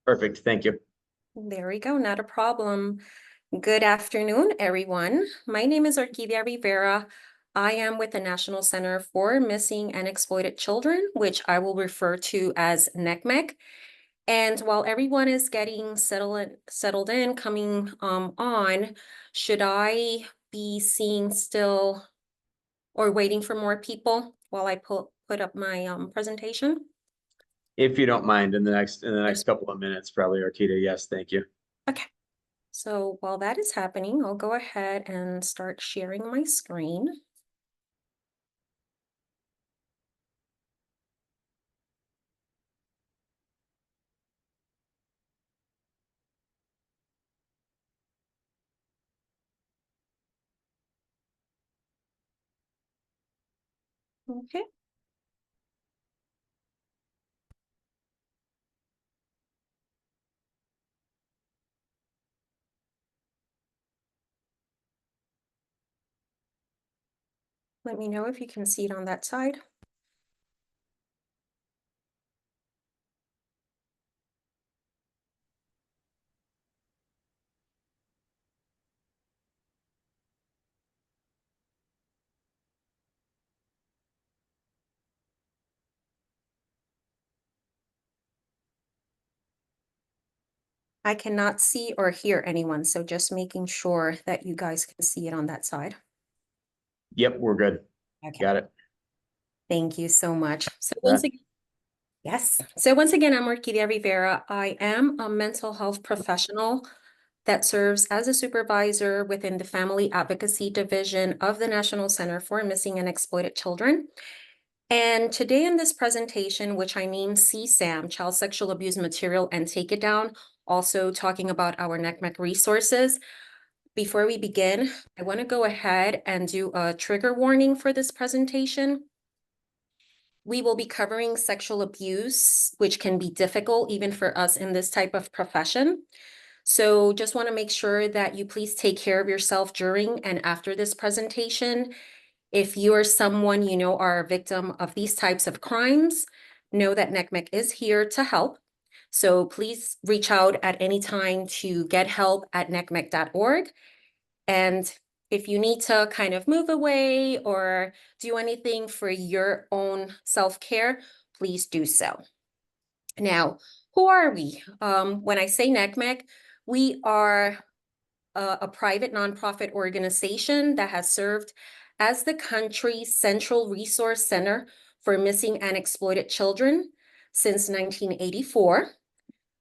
Perfect, thank you. There we go, not a problem. Good afternoon, everyone. My name is Orquidea Rivera. I am with the National Center for Missing and Exploited Children, which I will refer to as NCMEC. And while everyone is getting settled in, coming on, should I be seeing still or waiting for more people while I put up my presentation? If you don't mind, in the next couple of minutes, probably, Orquidea, yes, thank you. Okay. So while that is happening, I'll go ahead and start sharing my screen. Okay. Let me know if you can see it on that side. I cannot see or hear anyone, so just making sure that you guys can see it on that side. Yep, we're good. Okay. Got it. Thank you so much. So once again, yes. So once again, I'm Orquidea Rivera. I am a mental health professional that serves as a supervisor within the Family Advocacy Division of the National Center for Missing and Exploited Children. And today in this presentation, which I named CSAM, Child Sexual Abuse Material and Take It Down, also talking about our NCMEC resources. Before we begin, I want to go ahead and do a trigger warning for this presentation. We will be covering sexual abuse, which can be difficult even for us in this type of profession. So just want to make sure that you please take care of yourself during and after this presentation. If you or someone you know are a victim of these types of crimes, know that NCMEC is here to help. So please reach out at any time to get help at ncmec.org. And if you need to kind of move away or do anything for your own self-care, please do so. Now, who are we? When I say NCMEC, we are a private nonprofit organization that has served as the country's central resource center for missing and exploited children since 1984.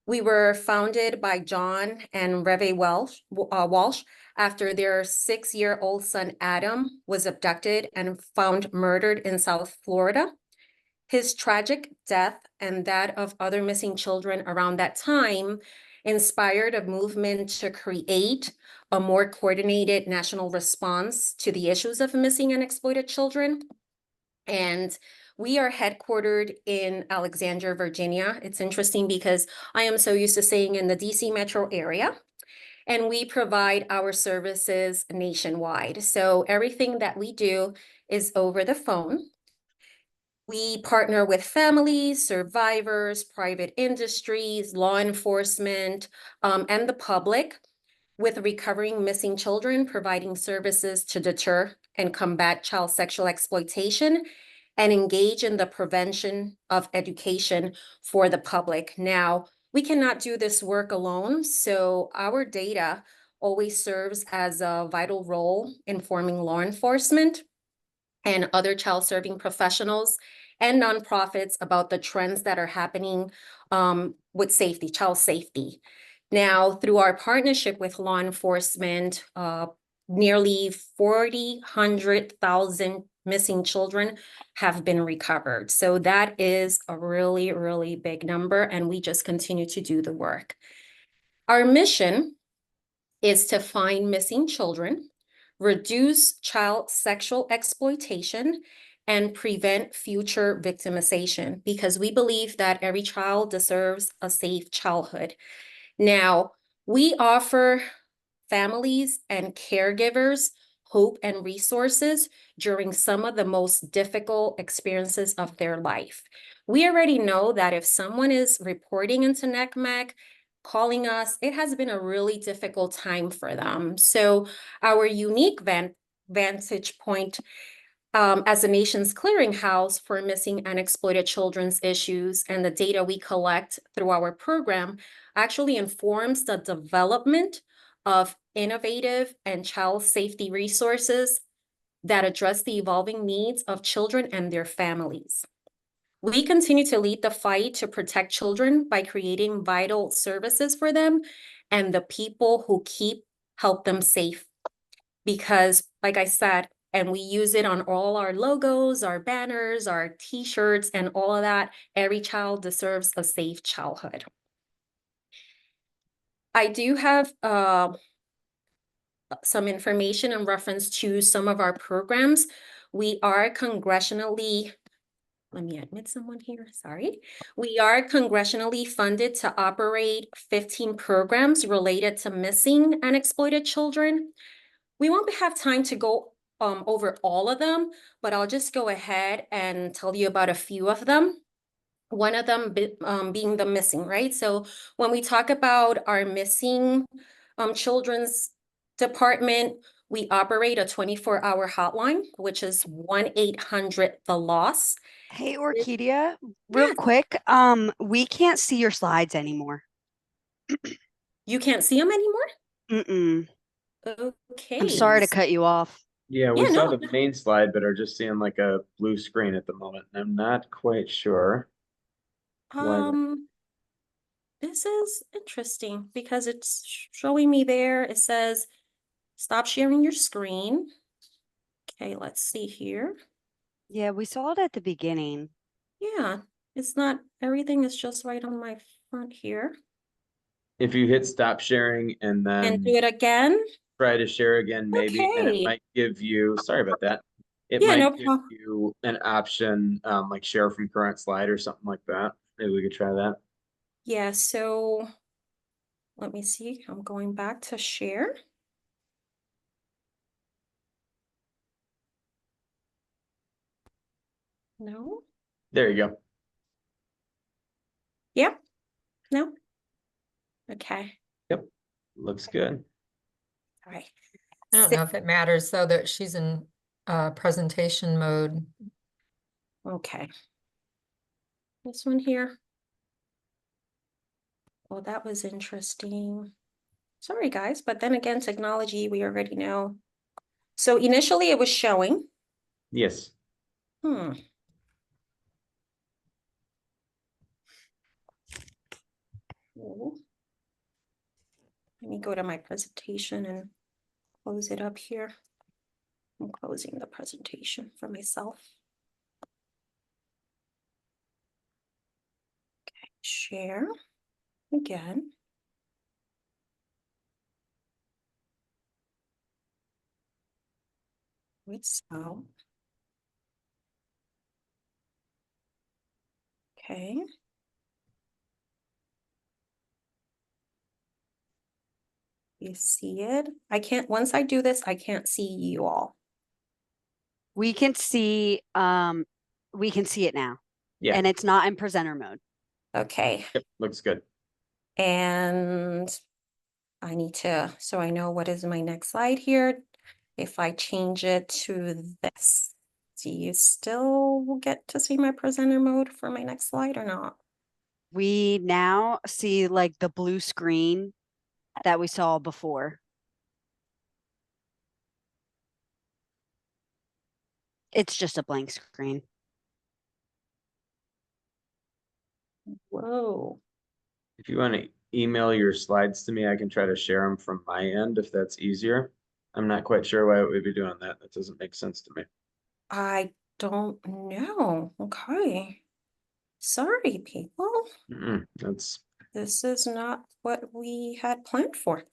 We were founded by John and Reve Walsh after their 6-year-old son Adam was abducted and found murdered in South Florida. His tragic death and that of other missing children around that time inspired a movement to create a more coordinated national response to the issues of missing and exploited children. And we are headquartered in Alexandria, Virginia. It's interesting because I am so used to staying in the DC metro area, and we provide our services nationwide. So everything that we do is over the phone. We partner with families, survivors, private industries, law enforcement, and the public with recovering missing children, providing services to deter and combat child sexual exploitation and engage in the prevention of education for the public. Now, we cannot do this work alone, so our data always serves as a vital role informing law enforcement and other child serving professionals and nonprofits about the trends that are happening with safety, child safety. Now, through our partnership with law enforcement, nearly 100,000 missing children have been recovered. So that is a really, really big number, and we just continue to do the work. Our mission is to find missing children, reduce child sexual exploitation, and prevent future victimization, because we believe that every child deserves a safe childhood. Now, we offer families and caregivers hope, and resources during some of the most difficult experiences of their life. We already know that if someone is reporting into NCMEC, calling us, it has been a really difficult time for them. So our unique vantage point as the nation's clearinghouse for missing and exploited children's issues and the data we collect through our program actually informs the development of innovative and child safety resources that address the evolving needs of children and their families. We continue to lead the fight to protect children by creating vital services for them and the people who help them safe. Because, like I said, and we use it on all our logos, our banners, our t-shirts, and all of that, every child deserves a safe childhood. I do have some information in reference to some of our programs. We are congressionally, let me admit someone here, sorry. We are congressionally funded to operate 15 programs related to missing and exploited children. We won't have time to go over all of them, but I'll just go ahead and tell you about a few of them. One of them being the missing, right? So when we talk about our missing children's department, we operate a 24-hour hotline, which is 1-800-THE-LOSS. Hey, Orquidea, real Yes. quick, we can't see your slides anymore. You can't see them anymore? Mm-mm. Okay. I'm sorry to cut you off. Yeah, we Yeah, saw no. the main slide, but are just seeing like a blue screen at the moment. I'm not quite sure why that. This is interesting because it's showing me there. It says, stop sharing your screen. Okay, let's see here. Yeah, we saw it at the beginning. Yeah, it's not, everything is just right on my front here. If you hit stop sharing and And then do it again. try to share again, maybe, and it Okay. might give you, sorry about that. It Yeah, no might give problem. you an option, like share from current slide or something like that. Maybe we could try that. Yeah, so let me see. I'm going back to share. No. There you go. Yeah. No. Okay. Yep. Looks good. All right. I don't know if it matters, though, that she's in presentation mode. Okay. This one here. Well, that was interesting. Sorry, guys, but then again, technology, we already know. So initially it was showing. Yes. Hmm. Ooh. Let me go to my presentation and close it up here. I'm closing the presentation for myself. Okay, share again. Wait, so. Okay. You see it? I can't, once I do this, I can't see you all. We can see it now. Yeah. And it's not in presenter mode. Okay. Yep. Looks good. And I need to, so I know what is my next slide here. If I change it to this, do you still get to see my presenter mode for my next slide or not? We now see like the blue screen that we saw before. It's just a blank screen. Whoa. If you want to email your slides to me, I can try to share them from my end if that's easier. I'm not quite sure why we'd be doing that. That doesn't make sense to me. I don't know. Okay. Sorry, people. That's, This is not what we had planned for.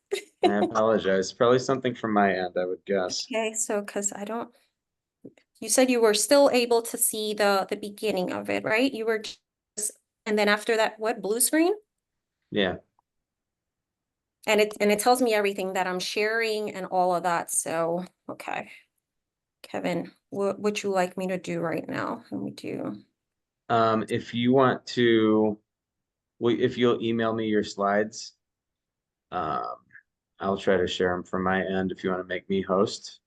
I apologize. Probably something from my end, I would guess. Okay, so because I don't, you said you were still able to see the beginning of it, right? You were just, and then after that, what, blue screen? Yeah. And it tells me everything that I'm sharing and all of that, so, okay. Kevin, what would you like me to do right now? Let me do, If you want to, well, if you'll email me your slides, um, I'll try to share them from my end if you want to make me host.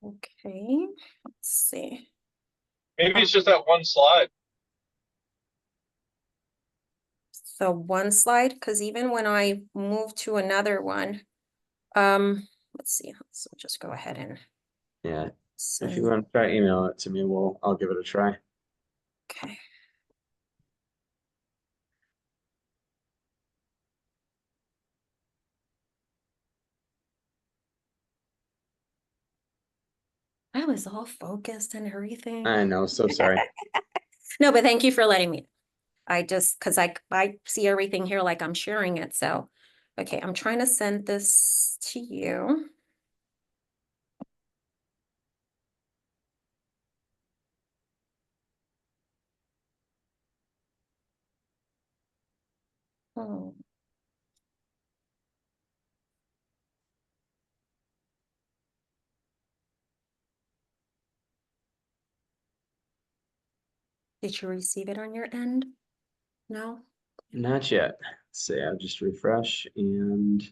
okay, let's see. Maybe it's just that one slide. So one slide, because even when I move to another one, let's see, let's just go ahead and Yeah, if send, you want to try email it to me, I'll give it a try. okay. I was all focused and everything. I know, so sorry. No, but thank you for letting me. I just, because I see everything here like I'm sharing it, so. Okay, I'm trying to send this to you. Oh, did you receive it on your end? No? Not yet. Let's see, I'll just refresh and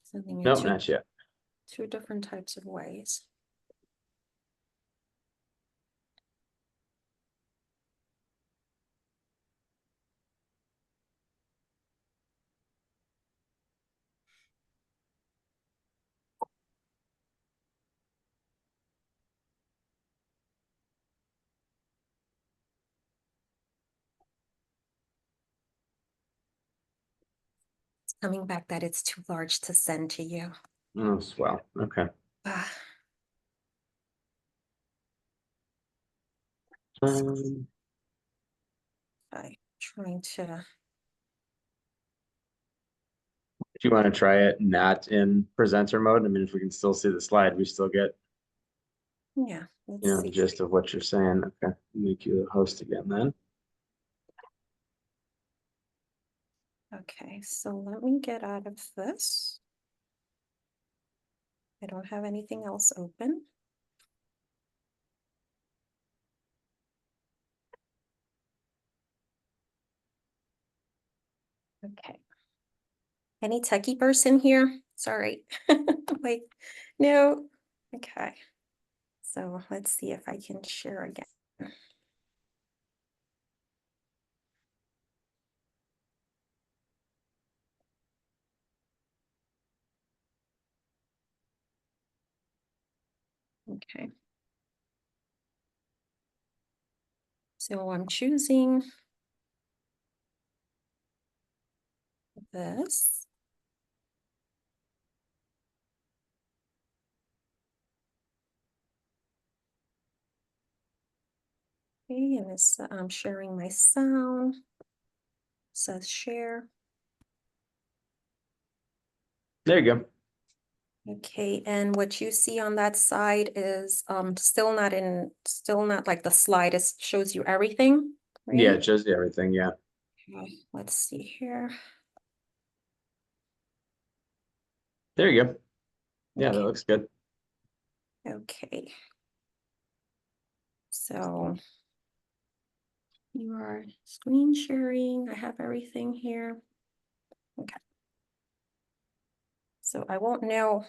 Sending you nope, not yet. two different types of ways. It's coming back that it's too large to send to you. Oh, swell. Okay. Ah, Um, I'm trying to, do you want to try it not in presenter mode? I mean, if we can still see the slide, we still get, yeah, you let's know, the see. gist of what you're saying. Okay, make you the host again then. Okay, so let me get out of this. I don't have anything else open. Okay. Any techie person here? Sorry. Wait, no. Okay. So let's see if I can share again. Okay. So I'm choosing this. Okay, and it's, I'm sharing my sound. Says share. There you go. Okay, and what you see on that side is still not like the slide. It shows you everything, Yeah, right? just everything. Yeah. Okay, let's see here. There you go. Yeah, that Okay. looks good. Okay. So you are screen sharing. I have everything here. Okay. So I won't know.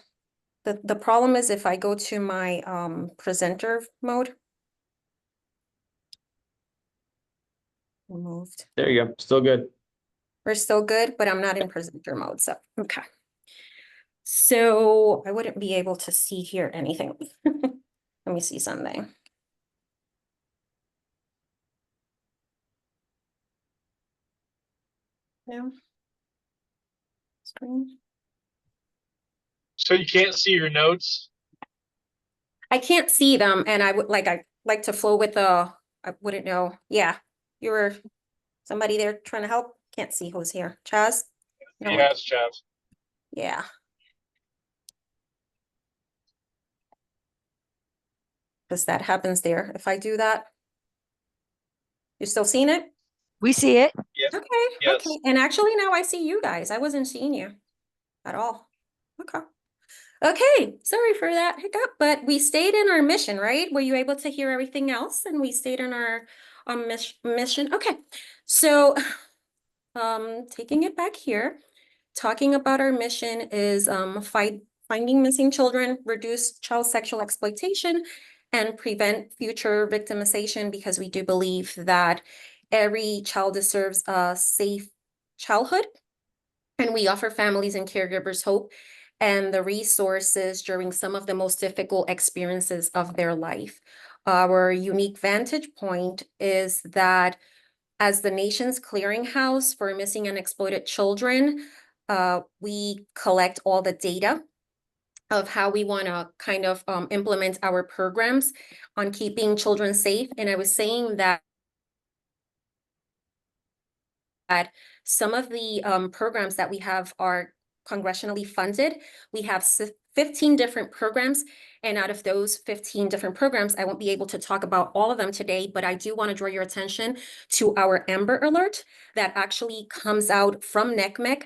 The problem is if I go to my presenter mode. Removed. There you go. Still good. We're still good, but I'm not in presenter mode, so okay. So I wouldn't be able to see here anything. Let me see something. No. Screen. So you can't see your notes. I can't see them, and I like to flow with the. I wouldn't know. Yeah, you were somebody there trying to help. Can't see who's here. Chaz. No one. Yeah, it's Chav. Yeah. Because that happens there. If I do that, you still seeing it? We see it. Yes. Okay, Yes. okay. And actually now I see you guys. I wasn't seeing you at all. Okay. Okay, sorry for that hiccup, but we stayed in our mission, right? Were you able to hear everything else? And we stayed in our mission. Okay, so taking it back here, talking about our mission is finding missing children, reduce child sexual exploitation, and prevent future victimization, because we do believe that every child deserves a safe childhood. And we offer families and caregivers hope and the resources during some of the most difficult experiences of their life. Our unique vantage point is that as the nation's clearinghouse for missing and exploited children, we collect all the data of how we want to kind of implement our programs on keeping children safe. And I was saying that some of the programs that we have are congressionally funded. We have 15 different programs, and out of those 15 different programs, I won't be able to talk about all of them today, but I do want to draw your attention to our Amber Alert that actually comes out from NCMEC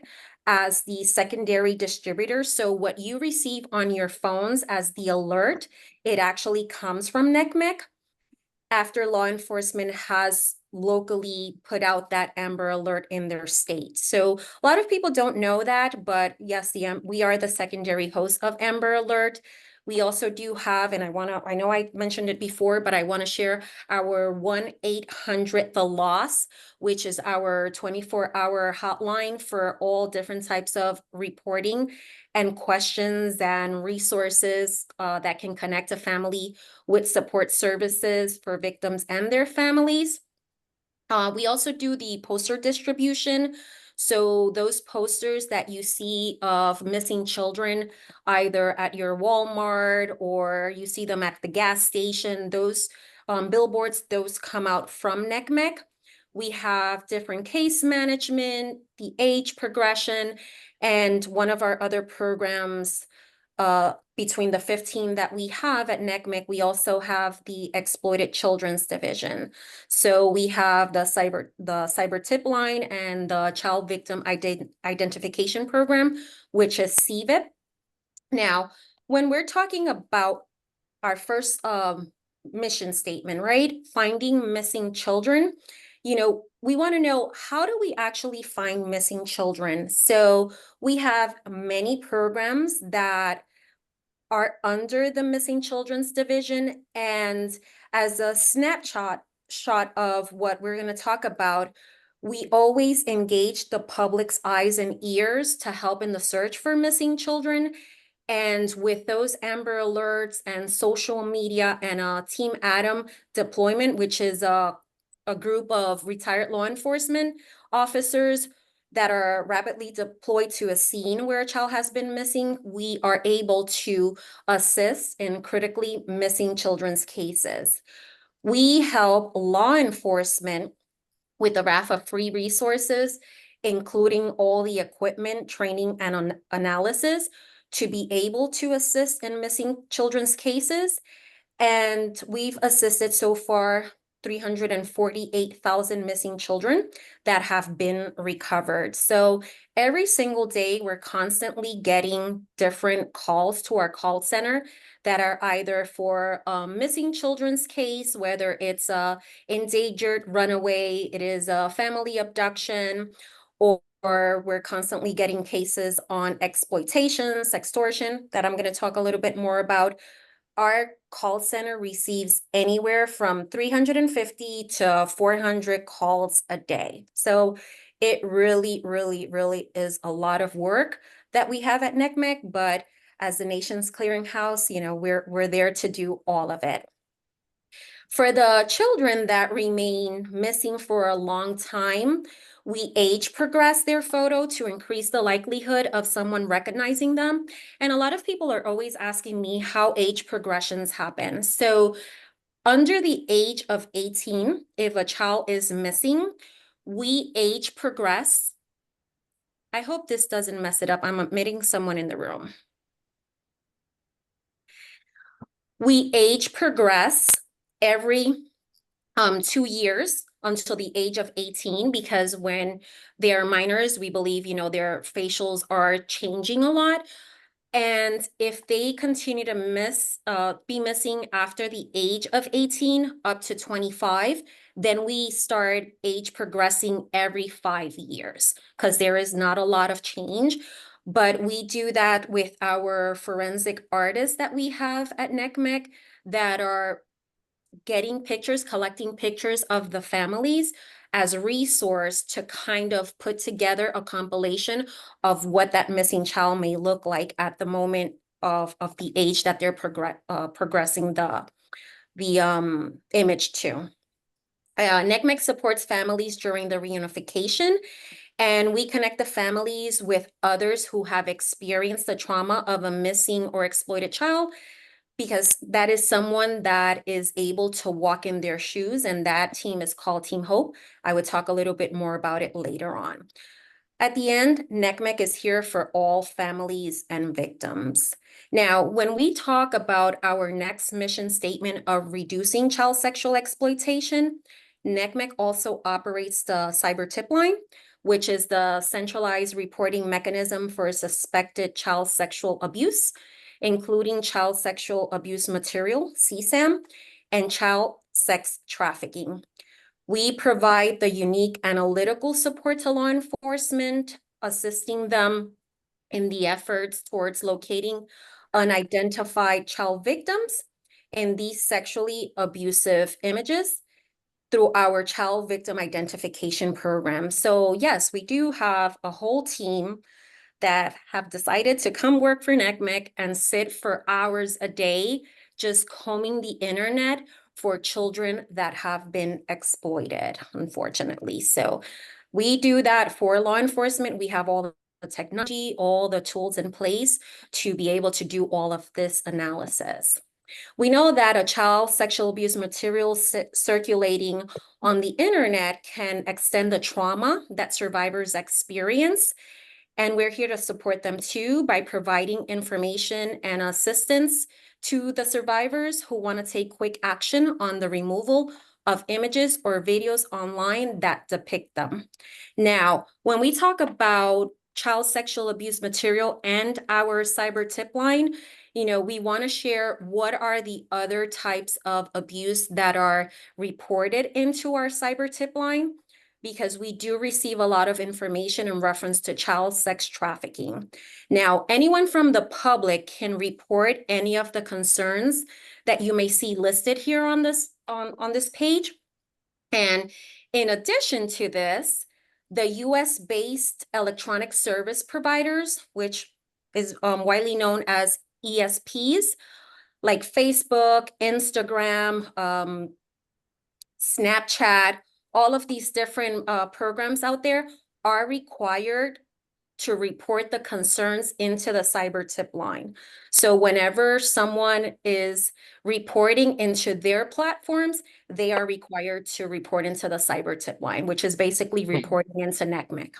as the secondary distributor. So what you receive on your phones as the alert, it actually comes from NCMEC after law enforcement has locally put out that Amber Alert in their state. So a lot of people don't know that, but yes, we are the secondary host of Amber Alert. We also do have, and I know I mentioned it before, but I want to share our 1-800-THE-LOSS, which is our 24-hour hotline for all different types of reporting and questions and resources that can connect a family with support services for victims and their families. We also do the poster distribution. So those posters that you see of missing children, either at your Walmart or you see them at the gas station, those billboards, those come out from NCMEC. We have different case management, the age progression, and one of our other programs between the 15 that we have at NCMEC, we also have the Exploited Children's Division. So we have the cyber tip line and the Child Victim Identification Program, which is CVIP. Now, when we're talking about our first mission statement, right? Finding missing children, we want to know, how do we actually find missing children? So we have many programs that are under the Missing Children's Division. And as a snapshot of what we're going to talk about, we always engage the public's eyes and ears to help in the search for missing children. And with those Amber Alerts and social media and Team Adam deployment, which is a group of retired law enforcement officers that are rapidly deployed to a scene where a child has been missing, we are able to assist in critically missing children's cases. We help law enforcement with a raft of free resources, including all the equipment, training, and analysis to be able to assist in missing children's cases. And we've assisted so far 348,000 missing children that have been recovered. So every single day, we're constantly getting different calls to our call center that are either for a missing children's case, whether it's a endangered runaway, it is a family abduction, or we're constantly getting cases on exploitation, sextortion, that I'm going to talk a little bit more about. Our call center receives anywhere from 350 to 400 calls a day. So it really, really, really is a lot of work that we have at NCMEC, but as the nation's clearinghouse, we're there to do all of it. For the children that remain missing for a long time, we age progress their photo to increase the likelihood of someone recognizing them. And a lot of people are always asking me how age progressions happen. So under the age of 18, if a child is missing, we age progress. I hope this doesn't mess it up. I'm admitting someone in the room. We age progress every 2 years until the age of 18, because when they're minors, we believe, their facials are changing a lot. And if they continue to be missing after the age of 18 up to 25, then we start age progressing every 5 years, because there is not a lot of change. But we do that with our forensic artists that we have at NCMEC that are getting pictures, collecting pictures of the families as a resource to kind of put together a compilation of what that missing child may look like at the moment of the age that they're progressing the image to. NCMEC supports families during the reunification, and we connect the families with others who have experienced the trauma of a missing or exploited child, because that is someone that is able to walk in their shoes, and that team is called Team Hope. I would talk a little bit more about it later on. At the end, NCMEC is here for all families and victims. Now, when we talk about our next mission statement of reducing child sexual exploitation, NCMEC also operates the cyber tip line, which is the centralized reporting mechanism for suspected child sexual abuse, including child sexual abuse material, CSAM, and child sex trafficking. We provide the unique analytical support to law enforcement, assisting them in the efforts towards locating unidentified child victims in these sexually abusive images through our child victim identification program. So yes, we do have a whole team that have decided to come work for NCMEC and sit for hours a day just combing the internet for children that have been exploited, unfortunately. So we do that for law enforcement. We have all the technology, all the tools in place to be able to do all of this analysis. We know that a child sexual abuse material circulating on the internet can extend the trauma that survivors experience. And we're here to support them too by providing information and assistance to the survivors who want to take quick action on the removal of images or videos online that depict them. Now, when we talk about child sexual abuse material and our cyber tip line, we want to share what are the other types of abuse that are reported into our cyber tip line, because we do receive a lot of information in reference to child sex trafficking. Now, anyone from the public can report any of the concerns that you may see listed here on this page. And in addition to this, the US-based electronic service providers, which is widely known as ESPs, like Facebook, Instagram, Snapchat, all of these different programs out there are required to report the concerns into the cyber tip line. So whenever someone is reporting into their platforms, they are required to report into the cyber tip line, which is basically reporting into NCMEC.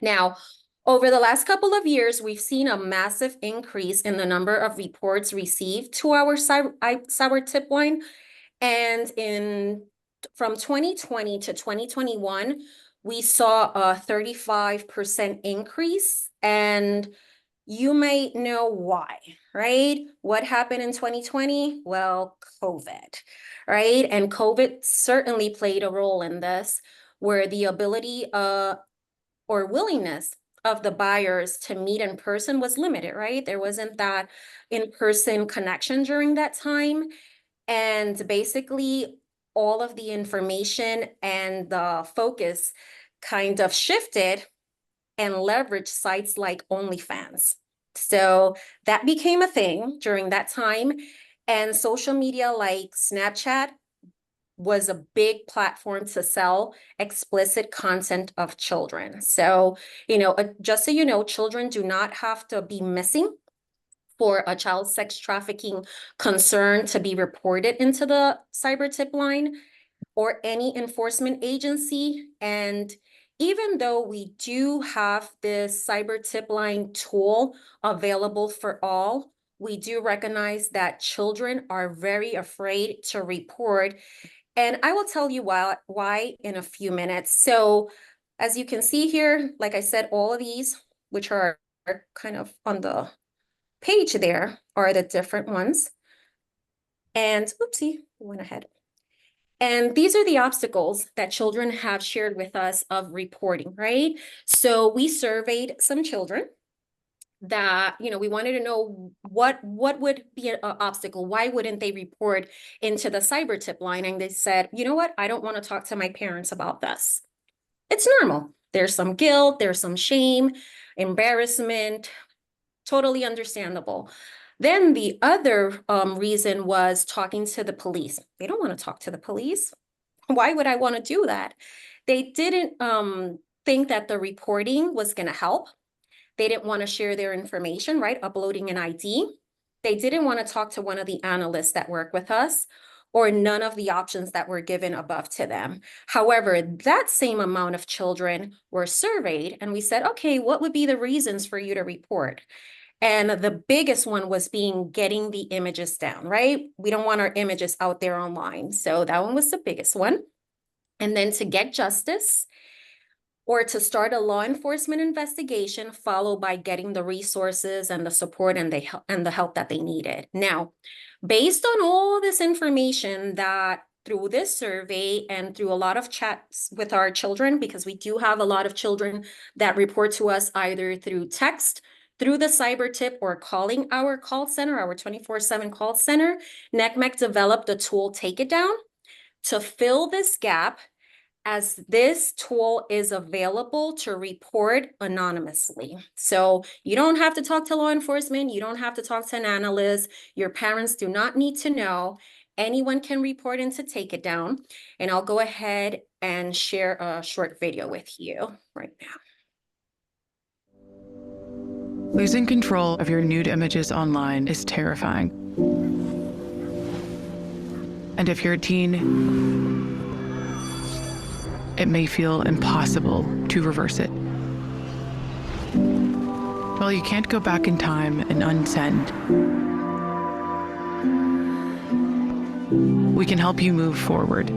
Now, over the last couple of years, we've seen a massive increase in the number of reports received to our cyber tip line. And from 2020 to 2021, we saw a 35% increase. And you may know why, right? What happened in 2020? Well, COVID, right? And COVID certainly played a role in this, where the ability or willingness of the buyers to meet in person was limited, right? There wasn't that in-person connection during that time. And basically, all of the information and the focus kind of shifted and leveraged sites like OnlyFans. So that became a thing during that time. And social media like Snapchat was a big platform to sell explicit content of children. So, just so you know, children do not have to be missing for a child sex trafficking concern to be reported into the cyber tip line or any enforcement agency. And even though we do have this cyber tip line tool available for all, we do recognize that children are very afraid to report And I will tell you why in a few minutes. So as you can see here, like I said, all of these, which are kind of on the page there, are the different ones. And oopsie, went ahead. And these are the obstacles that children have shared with us of reporting, right? So we surveyed some children that, we wanted to know what would be an obstacle. Why wouldn't they report into the cyber tip line? And they said, you know what? I don't want to talk to my parents about this. It's normal. There's some guilt, there's some shame, embarrassment, totally understandable. Then the other reason was talking to the police. They don't want to talk to the police. Why would I want to do that? They didn't think that the reporting was going to help. They didn't want to share their information, right? Uploading an ID. They didn't want to talk to one of the analysts that work with us, or none of the options that were given above to them. However, that same amount of children were surveyed, and we said, okay, what would be the reasons for you to report? And the biggest one was getting the images down, right? We don't want our images out there online. So that one was the biggest one. And then to get justice, or to start a law enforcement investigation, followed by getting the resources and the support and the help that they needed. Now, based on all this information that through this survey and through a lot of chats with our children, because we do have a lot of children that report to us either through text, through the cyber tip, or calling our call center, our 24/7 call center, NCMEC developed the tool Take It Down to fill this gap, as this tool is available to report anonymously. So you don't have to talk to law enforcement. You don't have to talk to an analyst. Your parents do not need to know. Anyone can report and to Take It Down. And I'll go ahead and share a short video with you right now. Losing control of your nude images online is terrifying. And if you're a teen, it may feel impossible to reverse it. Well, you can't go back in time and unsend. We can help you move forward.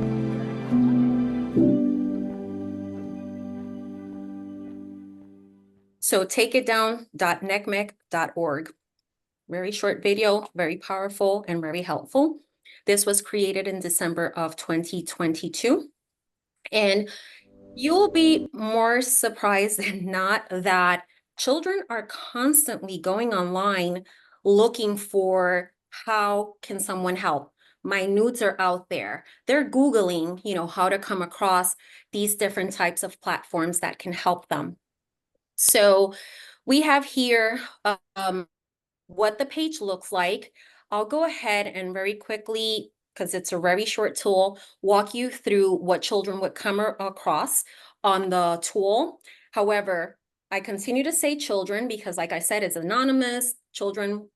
So takeitdown.ncmec.org. Very short video, very powerful and very helpful. This was created in December of 2022. And you'll be more surprised than not that children are constantly going online looking for how can someone help. My nudes are out there. They're Googling, how to come across these different types of platforms that can help them. So we have here what the page looks like. I'll go ahead and very quickly, because it's a very short tool, walk you through what children would come across on the tool. However, I continue to say children because, like I said, it's anonymous. Children,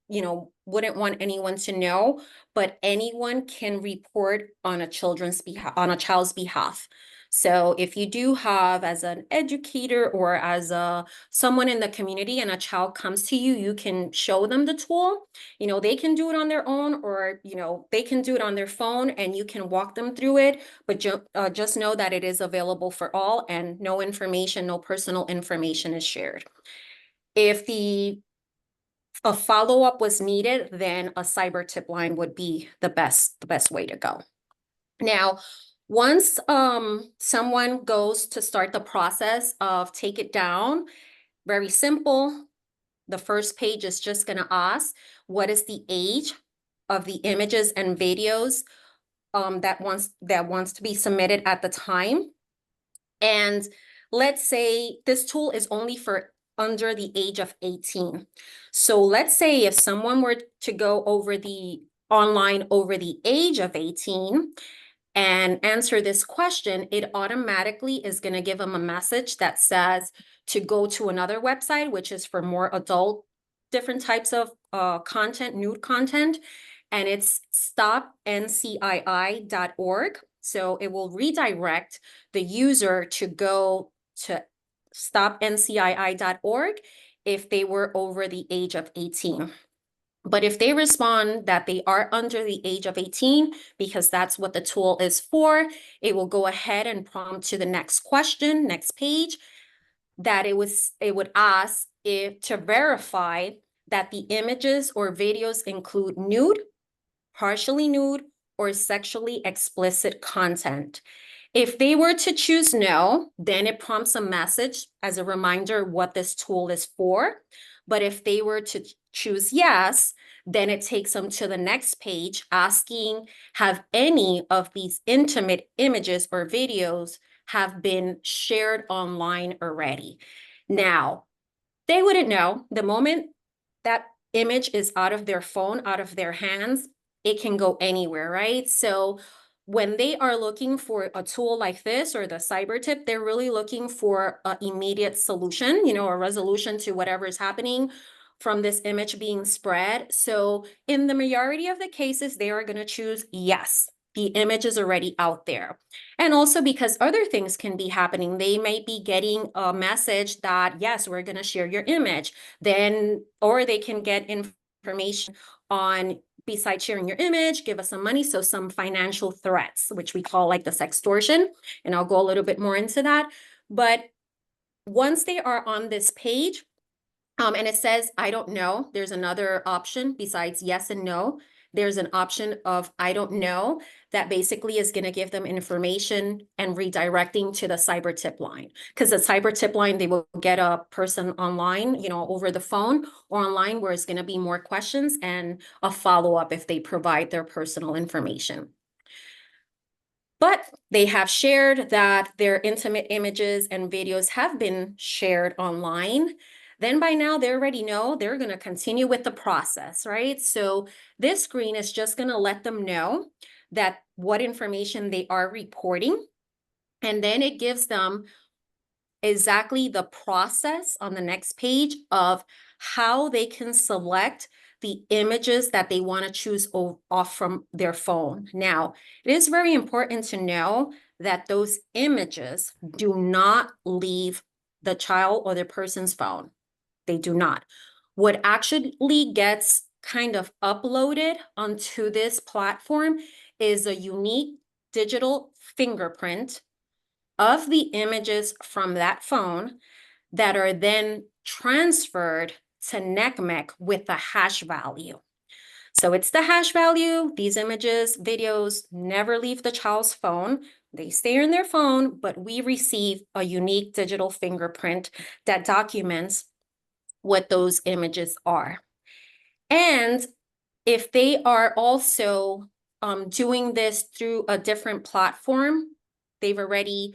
wouldn't want anyone to know, but anyone can report on a child's behalf. So if you do have, as an educator or as someone in the community, and a child comes to you, you can show them the tool. They can do it on their own, or they can do it on their phone, and you can walk them through it. But just know that it is available for all, and no personal information is shared. If a follow-up was needed, then a cyber tip line would be the best way to go. Now, once someone goes to start the process of Take It Down, very simple. The first page is just going to ask, what is the age of the images and videos that wants to be submitted at the time? And let's say this tool is only for under the age of 18. So let's say if someone were to go over the age of 18 and answer this question, it automatically is going to give them a message that says to go to another website, which is for more adult, different types of content, nude content, and it's stopncii.org. So it will redirect the user to go to stopncii.org if they were over the age of 18. But if they respond that they are under the age of 18, because that's what the tool is for, it will go ahead and prompt to the next question, next page, that it would ask if to verify that the images or videos include nude, partially nude, or sexually explicit content. If they were to choose no, then it prompts a message as a reminder what this tool is for. But if they were to choose yes, then it takes them to the next page asking, have any of these intimate images or videos have been shared online already? Now, they wouldn't know. The moment that image is out of their phone, out of their hands, it can go anywhere, right? So when they are looking for a tool like this or the cyber tip, they're really looking for an immediate solution, a resolution to whatever is happening from this image being spread. So in the majority of the cases, they are going to choose yes. The image is already out there. And also because other things can be happening. They may be getting a message that, yes, we're going to share your image. Then, or they can get information on, besides sharing your image, give us some money. So some financial threats, which we call like the sextortion. And I'll go a little bit more into that. But once they are on this page, and it says, I don't know, there's another option besides yes and no. There's an option of I don't know that basically is going to give them information and redirecting to the cyber tip line. Because the cyber tip line, they will get a person online, over the phone or online where it's going to be more questions and a follow-up if they provide their personal information. But they have shared that their intimate images and videos have been shared online. Then by now they already know they're going to continue with the process, right? So this screen is just going to let them know that what information they are reporting. And then it gives them exactly the process on the next page of how they can select the images that they want to choose off from their phone. Now, it is very important to know that those images do not leave the child or the person's phone. They do not. What actually gets kind of uploaded onto this platform is a unique digital fingerprint of the images from that phone that are then transferred to NCMEC with the hash value. So it's the hash value. These images, videos never leave the child's phone. They stay in their phone, but we receive a unique digital fingerprint that documents what those images are. And if they are also doing this through a different platform, they've already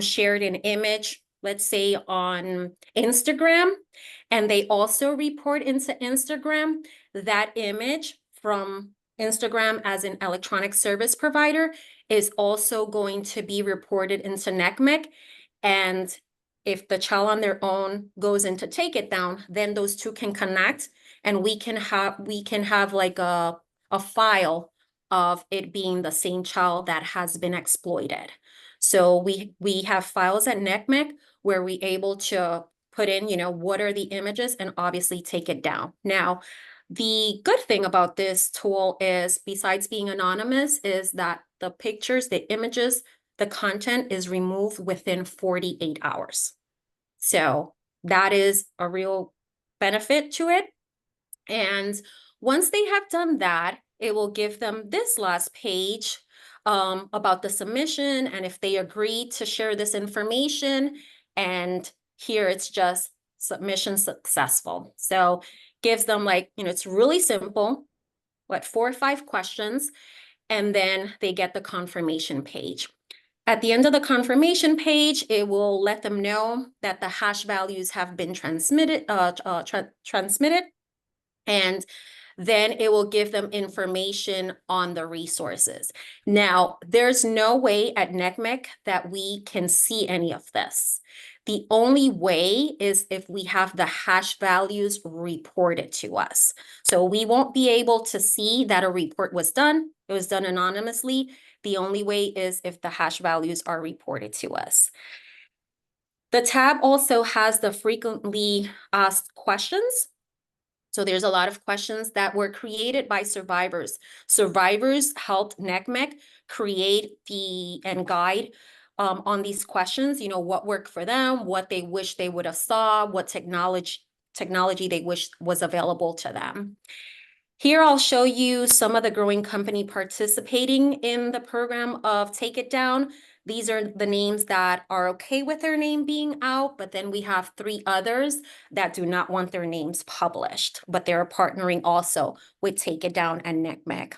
shared an image, let's say on Instagram, and they also report into Instagram, that image from Instagram as an electronic service provider is also going to be reported into NCMEC. And if the child on their own goes in to take it down, then those two can connect and we can have like a file of it being the same child that has been exploited. So we have files at NCMEC where we're able to put in, what are the images and obviously take it down. Now, the good thing about this tool is, besides being anonymous, is that the pictures, the images, the content is removed within 48 hours. So that is a real benefit to it. And once they have done that, it will give them this last page about the submission and if they agree to share this information. And here it's just submission successful. So gives them like, it's really simple, 4 or 5 questions, and then they get the confirmation page. At the end of the confirmation page, it will let them know that the hash values have been transmitted, and then it will give them information on the resources. Now, there's no way at NCMEC that we can see any of this. The only way is if we have the hash values reported to us. So we won't be able to see that a report was done. It was done anonymously. The only way is if the hash values are reported to us. The tab also has the frequently asked questions. So there's a lot of questions that were created by survivors. Survivors helped NCMEC create and guide on these questions, you know, what worked for them, what they wish they would have saw, what technology they wish was available to them. Here I'll show you some of the growing company participating in the program of Take It Down. These are the names that are okay with their name being out, but then we have 3 others that do not want their names published, but they're partnering also with Take It Down and NCMEC.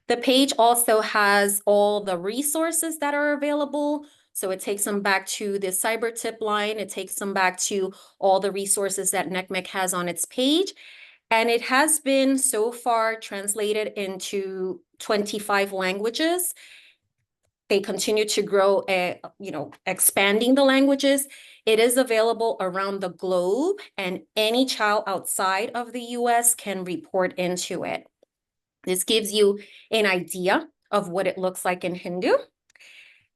The page also has all the resources that are available. So it takes them back to the cyber tip line. It takes them back to all the resources that NCMEC has on its page. And it has been so far translated into 25 languages. They continue to grow, expanding the languages. It is available around the globe, and any child outside of the US can report into it. This gives you an idea of what it looks like in Hindu.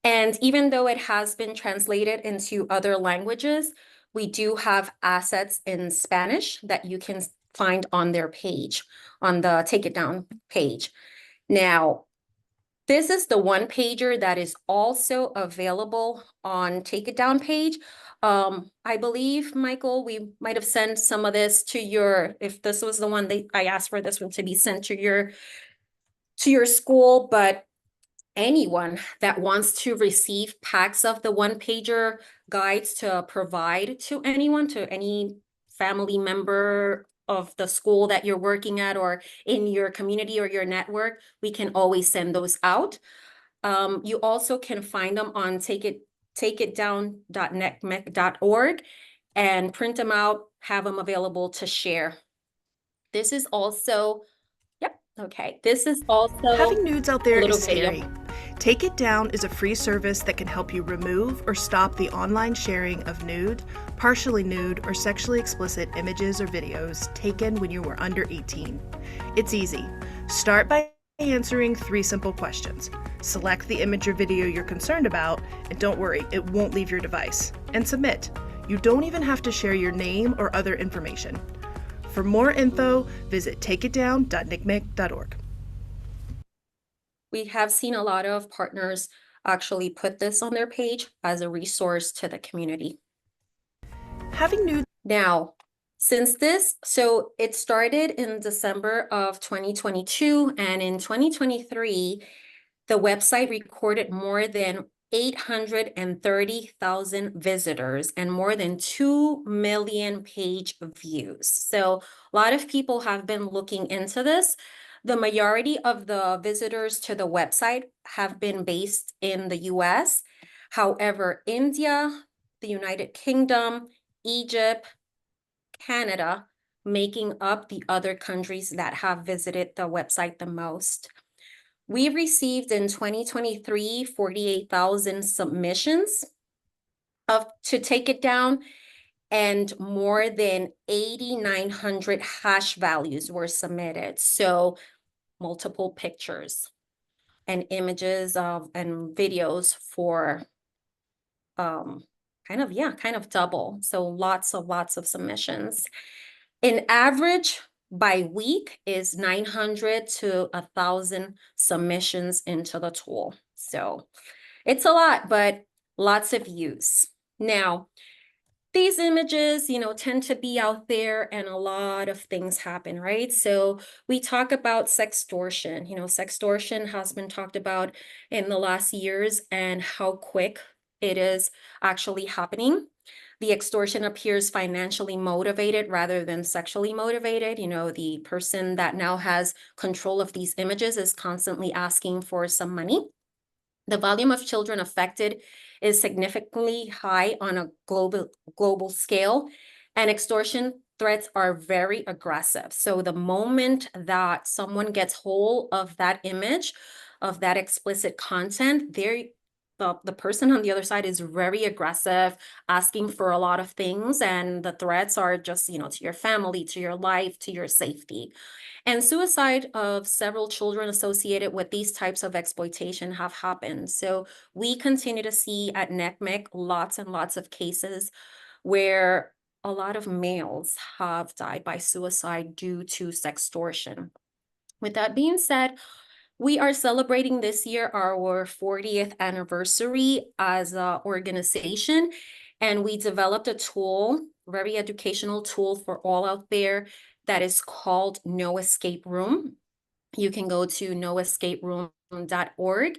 And even though it has been translated into other languages, we do have assets in Spanish that you can find on their page, on the Take It Down page. Now, this is the one pager that is also available on Take It Down page. I believe, Michael, we might have sent some of this to if this was the one that I asked for this one to be sent to your school, but anyone that wants to receive packs of the one pager guides to provide to anyone, to any family member of the school that you're working at or in your community or your network, we can always send those out. You also can find them on takeitdown.ncmec.org and print them out, have them available to share. This is also, this is also Having nudes out there little is video. scary. Take It Down is a free service that can help you remove or stop the online sharing of nude, partially nude, or sexually explicit images or videos taken when you were under 18. It's easy. Start by answering 3 simple questions. Select the image or video you're concerned about, and don't worry, it won't leave your device. And submit. You don't even have to share your name or other information. For more info, visit takeitdown.ncmec.org. We have seen a lot of partners actually put this on their page as a resource to the community. Having nudes Now, so it started in December of 2022, and in 2023, the website recorded more than 830,000 visitors and more than 2 million page views. So a lot of people have been looking into this. The majority of the visitors to the website have been based in the US. However, India, the United Kingdom, Egypt, Canada, making up the other countries that have visited the website the most. We received in 2023, 48,000 submissions to Take It Down, and more than 8,900 hash values were submitted. So multiple pictures and images and videos for kind of double. So lots of submissions. In average, by week is 900 to 1,000 submissions into the tool. So it's a lot, but lots of use. Now, these images, tend to be out there and a lot of things happen, right? So we talk about sextortion. Sextortion has been talked about in the last years and how quick it is actually happening. The extortion appears financially motivated rather than sexually motivated. The person that now has control of these images is constantly asking for some money. The volume of children affected is significantly high on a global scale, and extortion threats are very aggressive. So the moment that someone gets hold of that image, of that explicit content, the person on the other side is very aggressive, asking for a lot of things, and the threats are just, to your family, to your life, to your safety. And suicide of several children associated with these types of exploitation have happened. So we continue to see at NCMEC lots and lots of cases where a lot of males have died by suicide due to sextortion. With that being said, we are celebrating this year our 40th anniversary as an organization, and we developed a tool, very educational tool for all out there, that is called No Escape Room. You can go to noescaperoom.org.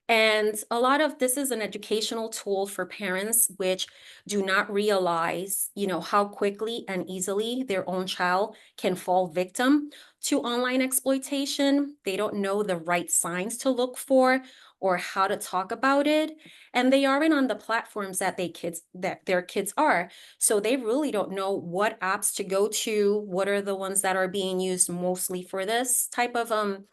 And a lot of this is an educational tool for parents which do not realize, how quickly and easily their own child can fall victim to online exploitation. They don't know the right signs to look for or how to talk about it. And they aren't on the platforms that their kids are. So they really don't know what apps to go to, what are the ones that are being used mostly for this type of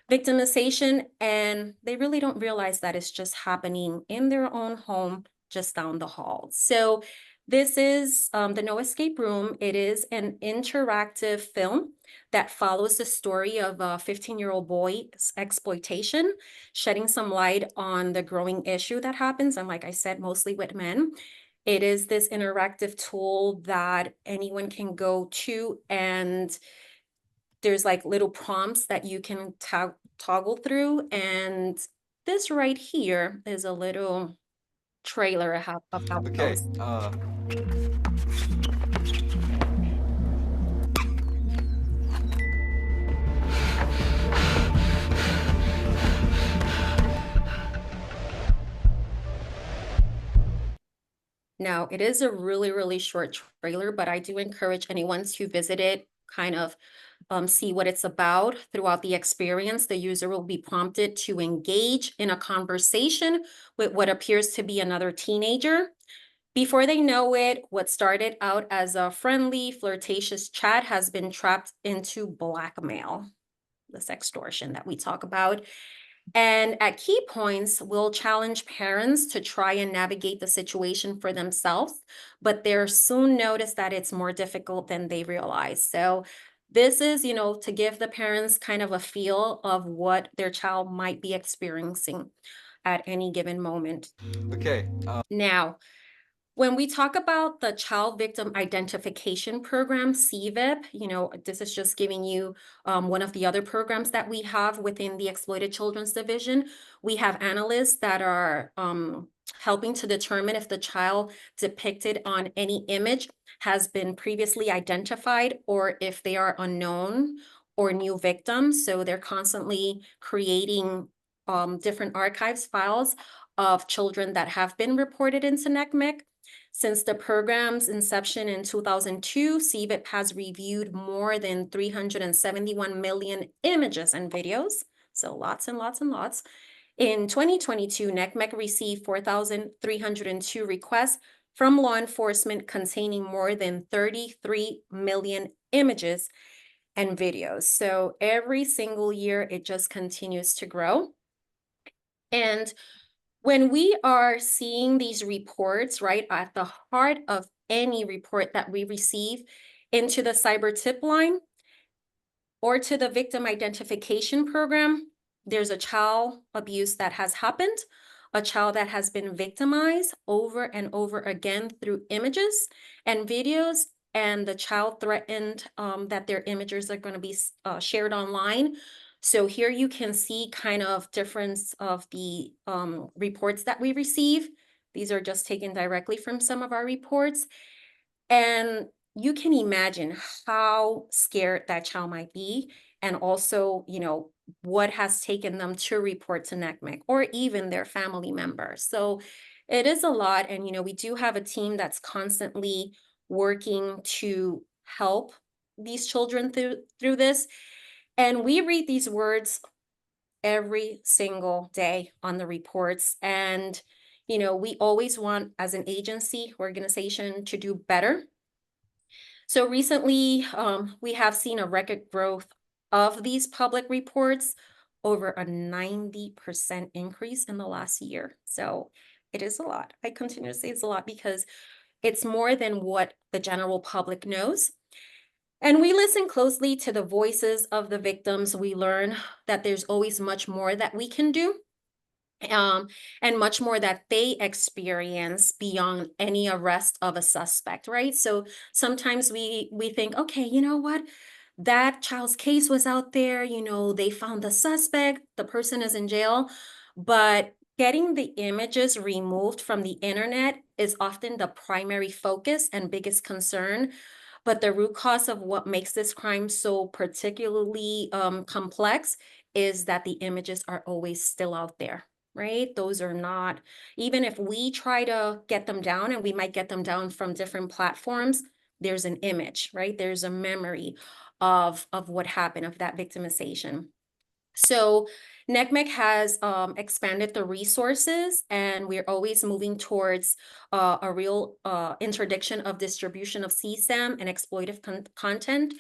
victimization, and they really don't realize that it's just happening in their own home just down the hall. So this is the No Escape Room. It is an interactive film that follows the story of a 15-year-old boy's exploitation, shedding some light on the growing issue that happens, and like I said, mostly with men. It is this interactive tool that anyone can go to, and there's like little prompts that you can toggle through. And this right here is a little trailer of how it Okay, goes. Now, it is a really, really short trailer, but I do encourage anyone to visit it, kind of see what it's about. Throughout the experience, the user will be prompted to engage in a conversation with what appears to be another teenager. Before they know it, what started out as a friendly, flirtatious chat has been trapped into blackmail, the sextortion that we talk about. And at key points, we'll challenge parents to try and navigate the situation for themselves, but they'll soon notice that it's more difficult than they realize. So this is, to give the parents kind of a feel of what their child might be experiencing at any given moment. okay. Now, when we talk about the Child Victim Identification Program, CVIP, this is just giving you one of the other programs that we have within the Exploited Children's Division. We have analysts that are helping to determine if the child depicted on any image has been previously identified or if they are unknown or new victims. So they're constantly creating different archives files of children that have been reported into NCMEC. Since the program's inception in 2002, CVIP has reviewed more than 371 million images and videos, so lots and lots and lots. In 2022, NCMEC received 4,302 requests from law enforcement containing more than 33 million images and videos. So every single year, it just continues to grow. And when we are seeing these reports, right, at the heart of any report that we receive into the cyber tip line or to the victim identification program, there's a child abuse that has happened, a child that has been victimized over and over again through images and videos, and the child threatened that their images are going to be shared online. So here you can see kind of difference of the reports that we receive. These are just taken directly from some of our reports. And you can imagine how scared that child might be. And also, what has taken them to report to NCMEC or even their family members. So it is a lot. And, we do have a team that's constantly working to help these children through this. And we read these words every single day on the reports. And, we always want, as an agency, organization, to do better. So recently, we have seen a record growth of these public reports, over a 90% increase in the last year. So it is a lot. I continue to say it's a lot because it's more than what the general public knows. And we listen closely to the voices of the victims. We learn that there's always much more that we can do. and much more that they experience beyond any arrest of a suspect, right? So sometimes we think, okay, you know what? That child's case was out there, they found the suspect, the person is in jail, but getting the images removed from the internet is often the primary focus and biggest concern. But the root cause of what makes this crime so particularly complex is that the images are always still out there, right? Those are not, even if we try to get them down, and we might get them down from different platforms, there's an image, right? There's a memory of what happened, of that victimization. So NCMEC has expanded the resources, and we're always moving towards a real interdiction of distribution of CSAM and exploitive content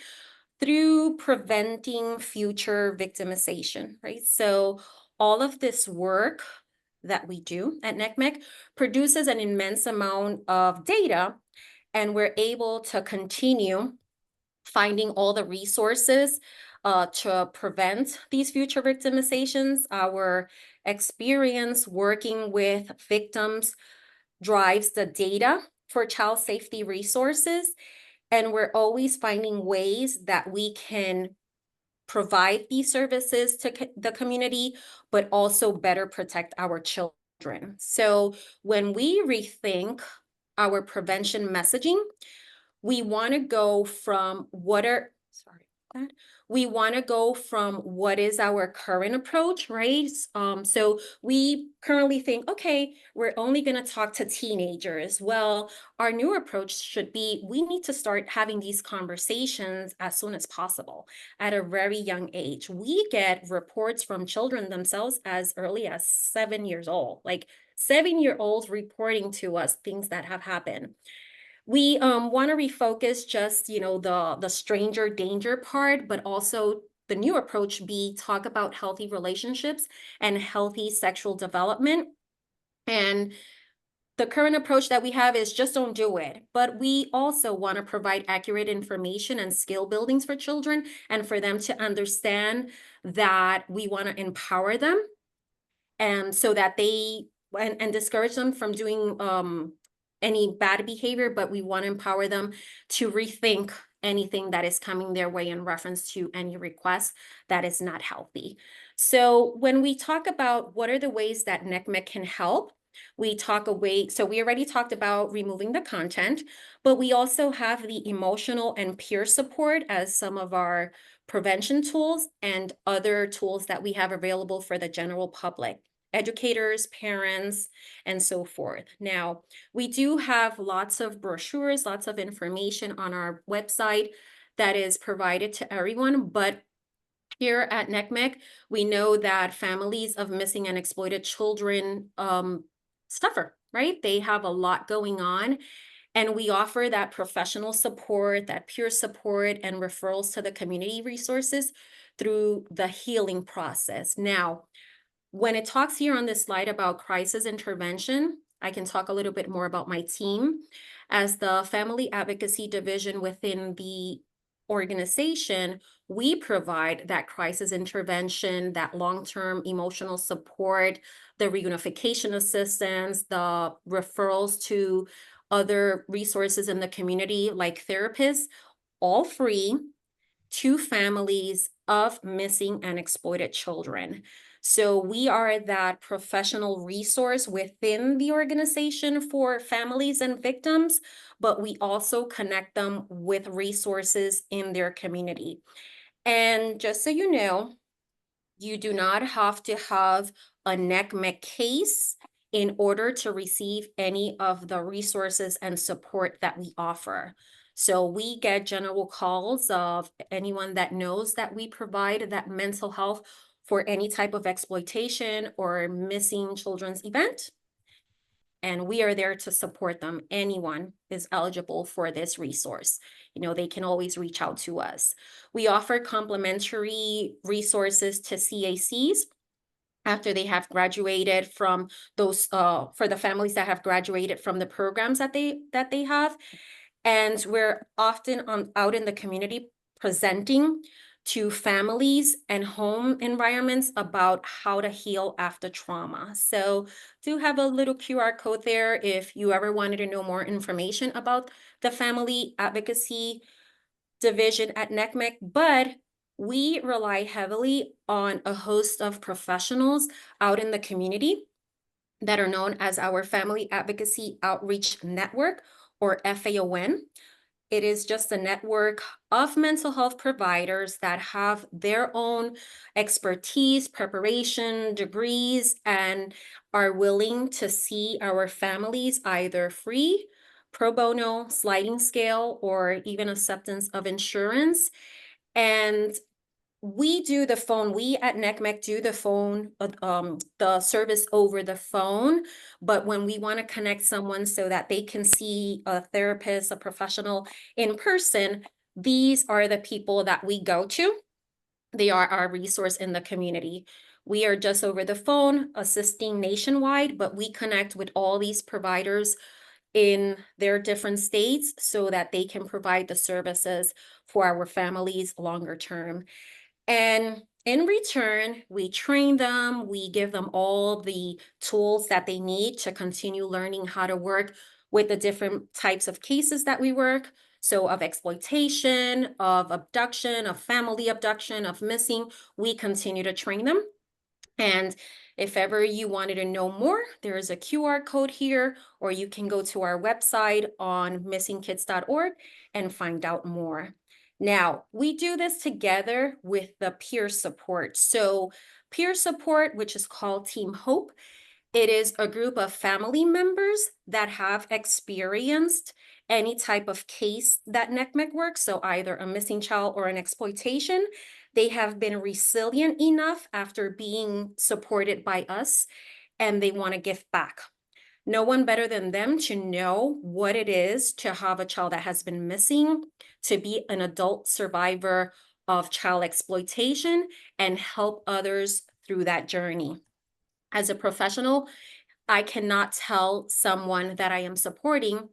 through preventing future victimization, right? So all of this work that we do at NCMEC produces an immense amount of data, and we're able to continue finding all the resources to prevent these future victimizations. Our experience working with victims drives the data for child safety resources, and we're always finding ways that we can provide these services to the community, but also better protect our children. So when we rethink our prevention messaging, we want to go from what is our current approach, right? So we currently think, okay, we're only going to talk to teenagers. Well, our new approach should be, we need to start having these conversations as soon as possible, at a very young age. We get reports from children themselves as early as 7 years old, like 7-year-olds reporting to us things that have happened. We want to refocus just, the stranger danger part, but also the new approach be talk about healthy relationships and healthy sexual development. And the current approach that we have is just don't do it. But we also want to provide accurate information and skill buildings for children, and for them to understand that we want to empower them, and so that they and discourage them from doing any bad behavior, but we want to empower them to rethink anything that is coming their way in reference to any request that is not healthy. So when we talk about what are the ways that NCMEC can help, so we already talked about removing the content, but we also have the emotional and peer support as some of our prevention tools and other tools that we have available for the general public, educators, parents, and so forth. Now, we do have lots of brochures, lots of information on our website that is provided to everyone, but here at NCMEC, we know that families of missing and exploited children suffer, right? They have a lot going on, and we offer that professional support, that peer support, and referrals to the community resources through the healing process. Now, when it talks here on this slide about crisis intervention, I can talk a little bit more about my team. As the Family Advocacy Division within the organization, we provide that crisis intervention, that long-term emotional support, the reunification assistance, the referrals to other resources in the community like therapists, all free to families of missing and exploited children. So we are that professional resource within the organization for families and victims, but we also connect them with resources in their community. And just so you know, you do not have to have a NCMEC case in order to receive any of the resources and support that we offer. So we get general calls of anyone that knows that we provide that mental health for any type of exploitation or missing children's event. And we are there to support them. Anyone is eligible for this resource. They can always reach out to us. We offer complimentary resources to CACs after they have graduated from those, for the families that have graduated from the programs that they have. And we're often out in the community presenting to families and home environments about how to heal after trauma. So do have a little QR code there if you ever wanted to know more information about the family advocacy division at NCMEC, but we rely heavily on a host of professionals out in the community that are known as our Family Advocacy Outreach Network, or FAON. It is just a network of mental health providers that have their own expertise, preparation, degrees, and are willing to see our families either free, pro bono, sliding scale, or even acceptance of insurance. And we do the phone, we at NCMEC do the service over the phone, but when we want to connect someone so that they can see a therapist, a professional in person, these are the people that we go to. They are our resource in the community. We are just over the phone assisting nationwide, but we connect with all these providers in their different states so that they can provide the services for our families longer term. And in return, we train them, we give them all the tools that they need to continue learning how to work with the different types of cases that we work. So of exploitation, of abduction, of family abduction, of missing, we continue to train them. And if ever you wanted to know more, there is a QR code here, or you can go to our website on missingkids.org and find out more. Now, we do this together with the peer support. So peer support, which is called Team Hope, it is a group of family members that have experienced any type of case that NCMEC works, so either a missing child or an exploitation. They have been resilient enough after being supported by us, and they want to give back. No one better than them to know what it is to have a child that has been missing, to be an adult survivor of child exploitation, and help others through that journey. As a professional, I cannot tell someone that I am supporting,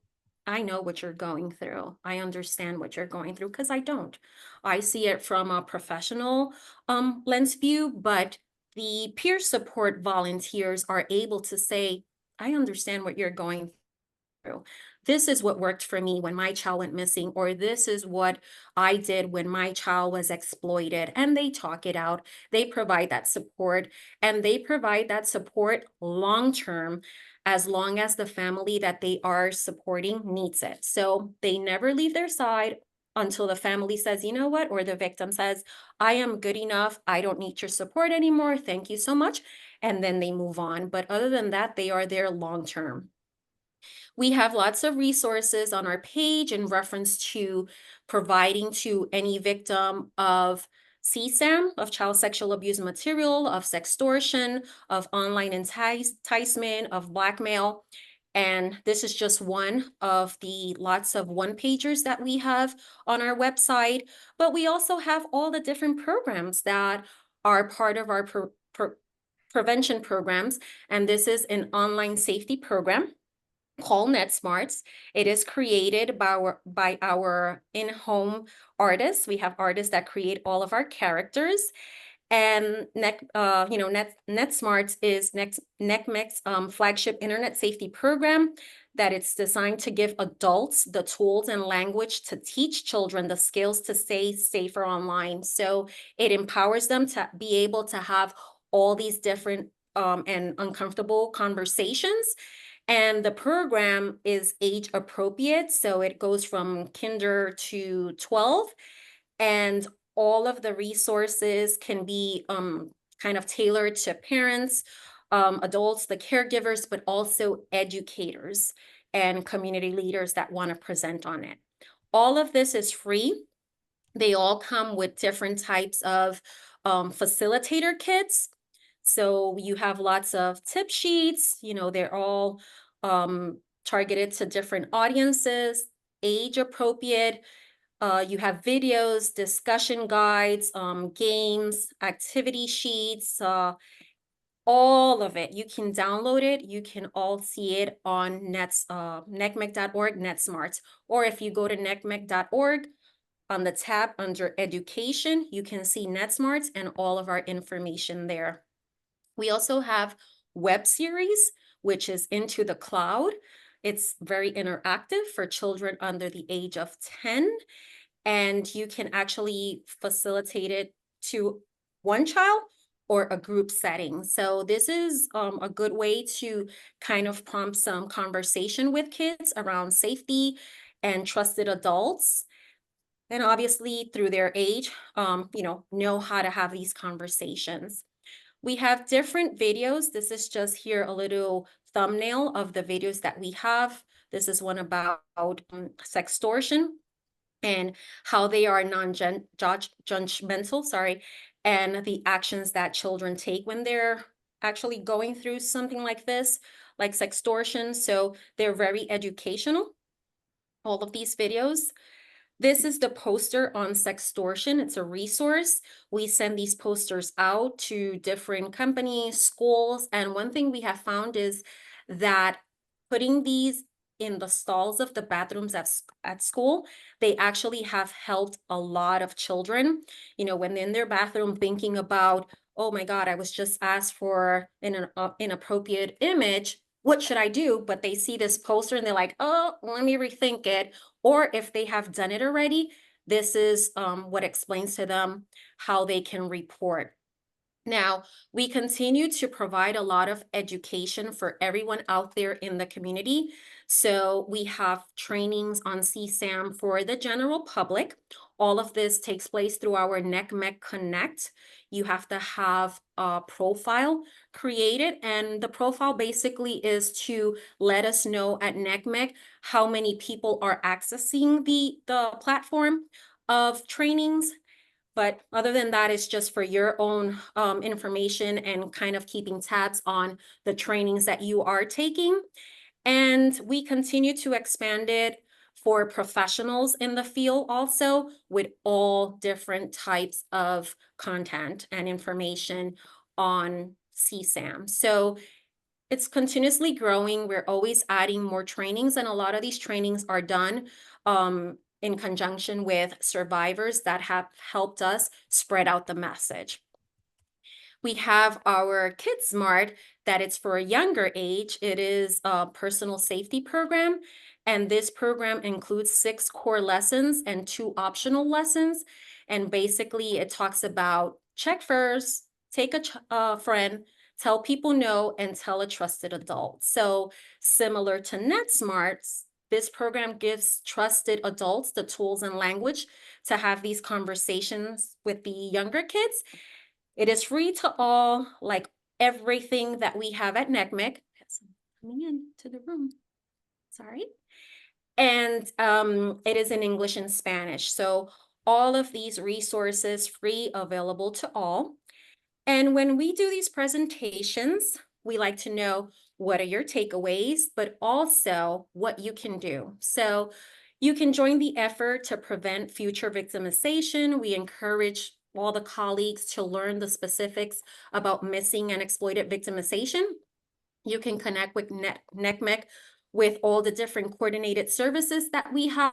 I know what you're going through. I understand what you're going through, because I don't. I see it from a professional lens view, but the peer support volunteers are able to say, I understand what you're going through. This is what worked for me when my child went missing, or this is what I did when my child was exploited. And they talk it out. They provide that support, and they provide that support long-term, as long as the family that they are supporting needs it. So they never leave their side until the family says, you know what, or the victim says, I am good enough. I don't need your support anymore. Thank you so much. And then they move on. But other than that, they are there long-term. We have lots of resources on our page in reference to providing to any victim of CSAM, of child sexual abuse material, of sextortion, of online enticement, of blackmail. And this is just one of the lots of one-pagers that we have on our website. But we also have all the different programs that are part of our prevention programs. And this is an online safety program called NetSmarts. It is created by our in-home artists. We have artists that create all of our characters. And NetSmarts is NCMEC's flagship internet safety program that it's designed to give adults the tools and language to teach children the skills to stay safer online. So it empowers them to be able to have all these different and uncomfortable conversations. And the program is age appropriate, so it goes from kinder to 12, and all of the resources can be kind of tailored to parents, adults, the caregivers, but also educators and community leaders that want to present on it. All of this is free. They all come with different types of facilitator kits. So you have lots of tip sheets, they're all targeted to different audiences, age appropriate. You have videos, discussion guides, games, activity sheets, all of it. You can download it. You can all see it on NCMEC.org, NetSmarts. Or if you go to NCMEC.org, on the tab under education, you can see NetSmarts and all of our information there. We also have web series, which is Into the Cloud. It's very interactive for children under the age of 10, and you can actually facilitate it to one child or a group setting. So this is a good way to kind of prompt some conversation with kids around safety and trusted adults. And obviously through their age, know how to have these conversations. We have different videos. This is just here a little thumbnail of the videos that we have. This is one about sextortion and how they are non-judgmental, and the actions that children take when they're actually going through something like this, like sextortion. So they're very educational, all of these videos. This is the poster on sextortion. It's a resource. We send these posters out to different companies, schools, and one thing we have found is that putting these in the stalls of the bathrooms at school, they actually have helped a lot of children, when in their bathroom thinking about, oh my God, I was just asked for an inappropriate image. What should I do? But they see this poster and they're like, oh, let me rethink it. Or if they have done it already, this is what explains to them how they can report. Now, we continue to provide a lot of education for everyone out there in the community. So we have trainings on CSAM for the general public. All of this takes place through our NCMEC Connect. You have to have a profile created, and the profile basically is to let us know at NCMEC how many people are accessing the platform of trainings. But other than that, it's just for your own information and kind of keeping tabs on the trainings that you are taking. And we continue to expand it for professionals in the field also, with all different types of content and information on CSAM. So it's continuously growing. We're always adding more trainings, and a lot of these trainings are done in conjunction with survivors that have helped us spread out the message. We have our KidSmart that it's for a younger age. It is a personal safety program, and this program includes 6 core lessons and 2 optional lessons. And basically it talks about check first, take a friend, tell people no, and tell a trusted adult. So similar to NetSmarts, this program gives trusted adults the tools and language to have these conversations with the younger kids. It is free to all, like everything that we have at NCMEC. Coming into the room, sorry. And it is in English and Spanish. So all of these resources free, available to all. And when we do these presentations, we like to know what are your takeaways, but also what you can do. So you can join the effort to prevent future victimization. We encourage all the colleagues to learn the specifics about missing and exploited victimization. You can connect with NCMEC with all the different coordinated services that we have,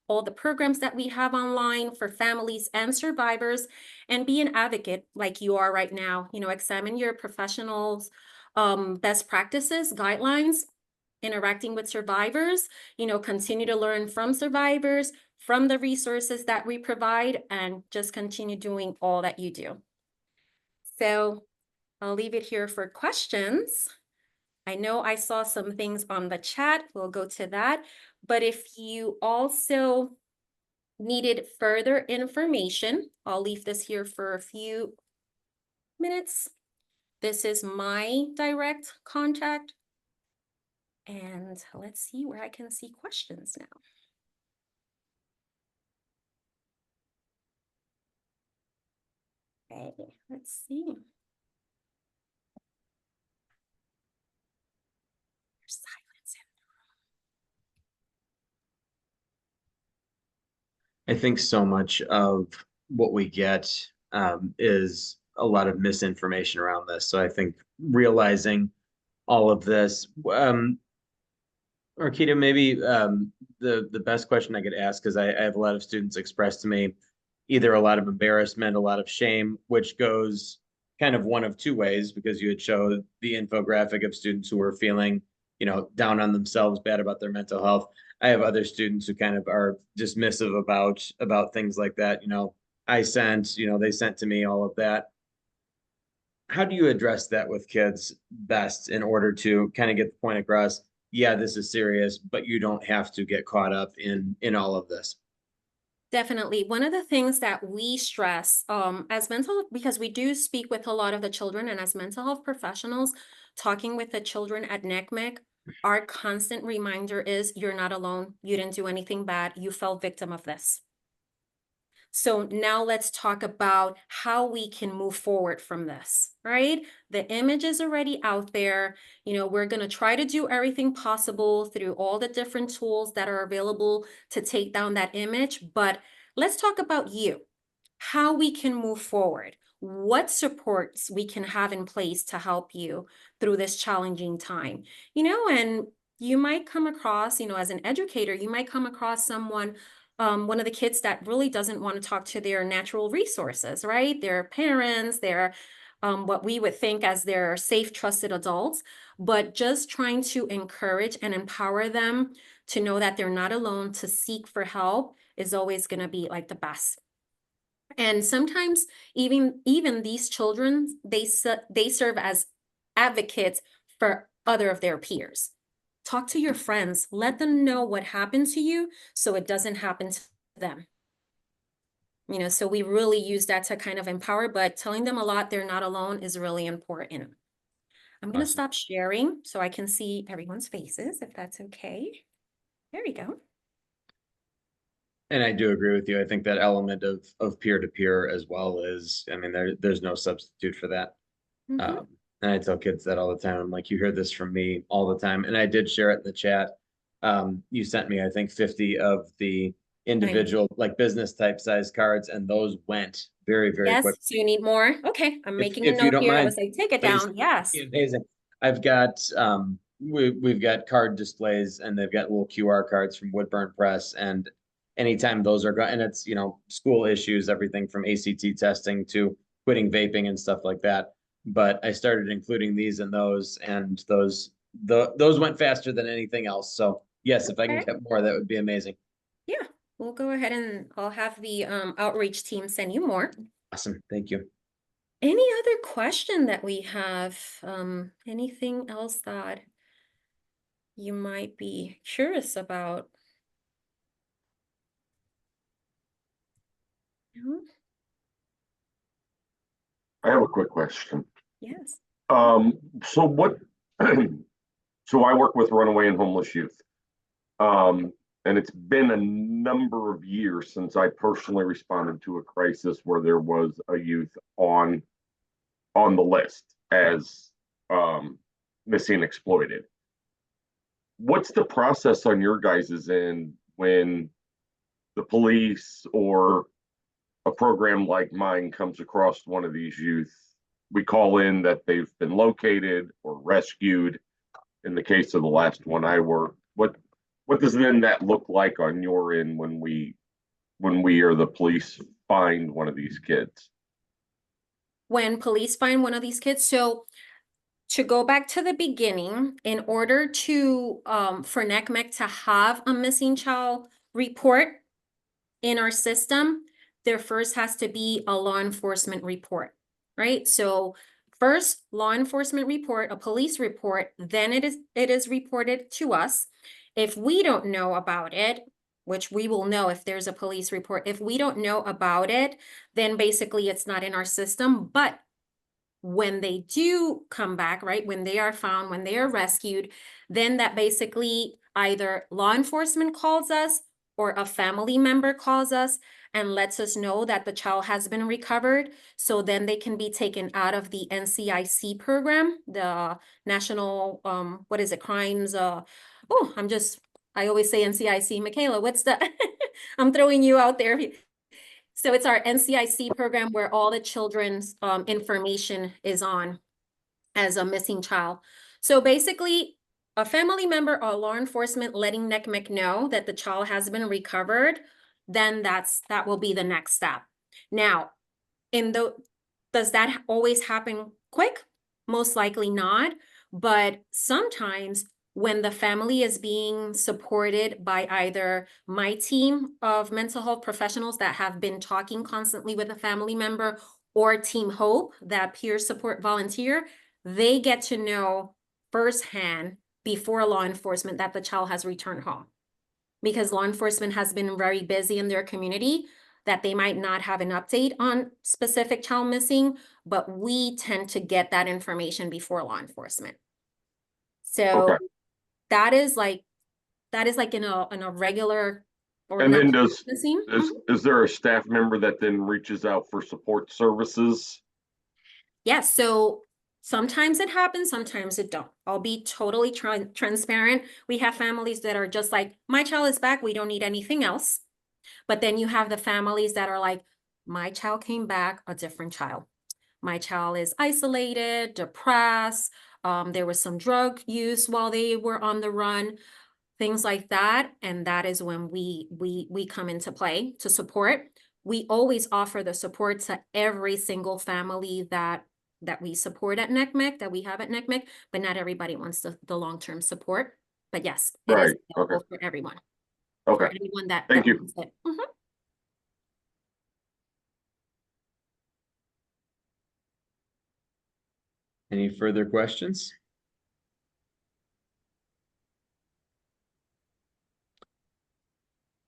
all the programs that we have online for families and survivors, and be an advocate like you are right now. Examine your professionals' best practices, guidelines, interacting with survivors, continue to learn from survivors, from the resources that we provide, and just continue doing all that you do. So I'll leave it here for questions. I know I saw some things on the chat. We'll go to that. But if you also needed further information, I'll leave this here for a few minutes. This is my direct contact. And let's see where I can see questions now. Okay, let's see. There's silence in I think so much of what we get is a lot of misinformation around this. So I think realizing all of this, Orquidea, maybe the best question I could ask, because I have a lot of students express to me either a lot of embarrassment, a lot of shame, which goes kind of one of two ways, because you had showed the infographic of students who were feeling, down on themselves, bad about their mental health. I have other students who kind of are dismissive about things like that. I sent, they sent to me, all of that. How do you address that with kids best in order to kind of get the point across? Yeah, this is serious, but you don't have to get caught up in all of this. Definitely. One of the things that we stress as mental, because we do speak with a lot of the children, and as mental health professionals, talking with the children at NCMEC, our constant reminder is you're not alone. You didn't do anything bad. You fell victim of this. So now let's talk about how we can move forward from this, right? The image is already out there. We're going to try to do everything possible through all the different tools that are available to take down that image. But let's talk about you, how we can move forward, what supports we can have in place to help you through this challenging time. And you might come across, as an educator, you might come across someone, one of the kids that really doesn't want to talk to their natural resources, right? Their parents, their what we would think as their safe, trusted adults, but just trying to encourage and empower them to know that they're not alone, to seek for help is always going to be like the best. And sometimes even these children, they serve as advocates for other of their peers. Talk to your friends, let them know what happened to you so it doesn't happen to them. So we really use that to kind of empower, but telling them a lot they're not alone is really important. I'm going to Awesome. stop sharing so I can see everyone's faces, if that's okay. There we go. And I do agree with you. I think that element of peer to peer as well is, I mean, there's no substitute for that. Mhm. And I tell kids that all the time. I'm like, you hear this from me all the time. And I did share it in the chat. You sent me, I think, 50 of the individual, like business type size cards, and those went very, very Yes, quick. so you need more? Okay, I'm making a If you note don't here. I mind, was like, take it please. down. Yes. Amazing. I've got we've got card displays, and they've got little QR cards from Woodburn Press, and anytime those are going, and it's school issues, everything from ACT testing to quitting vaping and stuff like that. But I started including these and those, and those went faster than anything else. So yes, if I can Okay. get more, that would be amazing. Yeah, we'll go ahead and I'll have the outreach team send you more. Awesome. Thank you. Any other question that we have? Anything else that you might be curious about? No? I have a quick question. Yes. So what, so I work with runaway and homeless youth. And it's been a number of years since I personally responded to a crisis where there was a youth on the list as missing exploited. What's the process on your guys' end when the police or a program like mine comes across one of these youth? We call in that they've been located or rescued. In the case of the last one I worked, what does then that look like on your end when we or the police find one of these kids? When police find one of these kids, so to go back to the beginning, in order to for NCMEC to have a missing child report in our system, there first has to be a law enforcement report, right? So first law enforcement report, a police report, then it is reported to us. If we don't know about it, which we will know if there's a police report, if we don't know about it, then basically it's not in our system. But when they do come back, right, when they are found, when they are rescued, then that basically either law enforcement calls us or a family member calls us and lets us know that the child has been recovered. So then they can be taken out of the NCIC program, the National, what is it, crimes, I always say NCIC. Michaela, what's the, I'm throwing you out there. So it's our NCIC program where all the children's information is on as a missing child. So basically, a family member or law enforcement letting NCMEC know that the child has been recovered, then that will be the next step. Now, does that always happen quick? Most likely not, but sometimes when the family is being supported by either my team of mental health professionals that have been talking constantly with a family member, or Team Hope, that peer support volunteer, they get to know firsthand before law enforcement that the child has returned home. Because law enforcement has been very busy in their community, that they might not have an update on specific child missing, but we tend to get that information before law enforcement. So Okay. that is like in a regular or And then missing. is there a staff member that then reaches out for support services? Yes, so sometimes it happens, sometimes it don't. I'll be totally transparent. We have families that are just like, my child is back, we don't need anything else. But then you have the families that are like, my child came back, a different child. My child is isolated, depressed. There was some drug use while they were on the run, things like that. And that is when we come into play to support. We always offer the support to every single family that we support at NCMEC, that we have at NCMEC, but not everybody wants the long-term support. But yes, it is Right, available okay. for everyone. Okay, For anyone that Thank you. wants it. Mhm. Any further questions?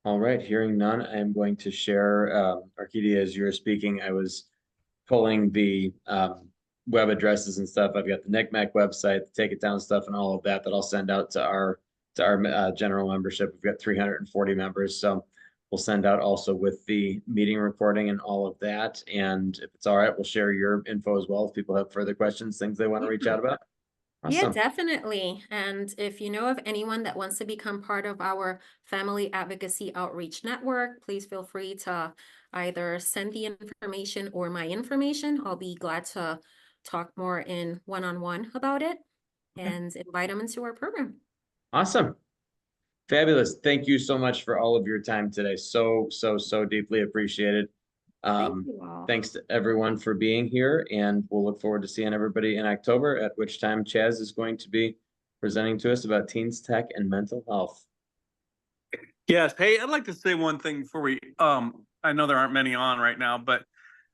All right, hearing none, I'm going to share, Orquidea, as you're speaking, I was pulling the web addresses and stuff. I've got the NCMEC website, the Take It Down stuff and all of that I'll send out to our general membership. We've got 340 members, so we'll send out also with the meeting recording and all of that. And if it's all right, we'll share your info as well if people have further questions, things they want to reach out about. Yeah, Awesome. definitely. And if you know of anyone that wants to become part of our Family Advocacy Outreach Network, please feel free to either send the information or my information. I'll be glad to talk more in one-on-one about it and invite them into our program. Awesome. Fabulous. Thank you so much for all of your time today. So deeply appreciated. Thank you all. Thanks to everyone for being here, and we'll look forward to seeing everybody in October, at which time Chaz is going to be presenting to us about teens, tech, and mental health. Yes. Hey, I'd like to say one thing before we, I know there aren't many on right now, but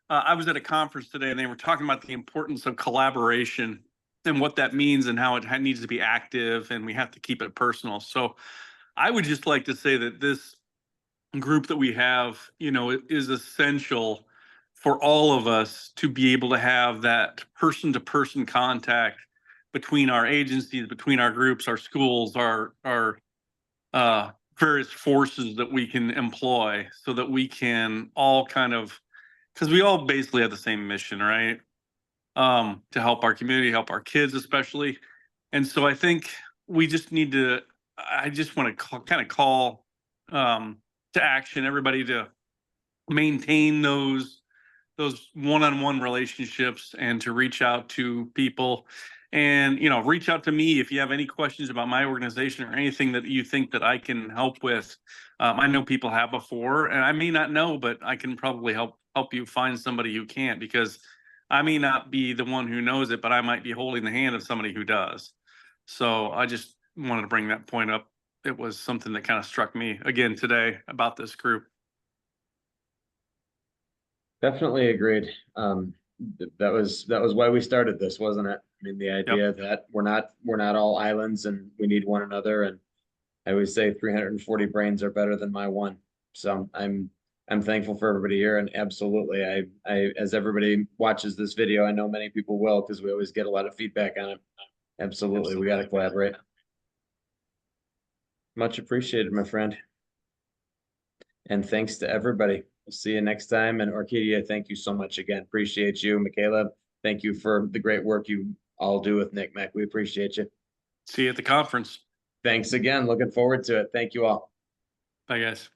I was at a conference today and they were talking about the importance of collaboration and what that means and how it needs to be active and we have to keep it personal. So I would just like to say that this group that we have, you know, it is essential for all of us to be able to have that person-to-person contact between our agencies, between our groups, our schools, our various forces that we can employ so that we can all kind of, because we all basically have the same mission, right? To help our community, help our kids especially. And so I think we just need to, I just want to call to action everybody to maintain those one-on-one relationships and to reach out to people and, you know, reach out to me if you have any questions about my organization or anything that you think that I can help with. I know people have before and I may not know, but I can probably help you find somebody who can't, because I may not be the one who knows it, but I might be holding the hand of somebody who does. So I just wanted to bring that point up. It was something that kind of struck me again today about this group. Definitely agreed. That was why we started this, wasn't it? I mean, the idea that we're not all islands and we need one another. And I always say 340 brains are better than my one. So I'm thankful for everybody here, and absolutely, I as everybody watches this video, I know many people will, because we always get a lot of feedback on it. Absolutely, we got to collaborate. Much appreciated, my friend. And thanks to everybody. We'll see you next time. And Orquidea, thank you so much again. Appreciate you. Michaela, thank you for the great work you all do with NCMEC. We appreciate you. See you at the conference. Thanks again. Looking forward to it. Thank you all. Bye, guys.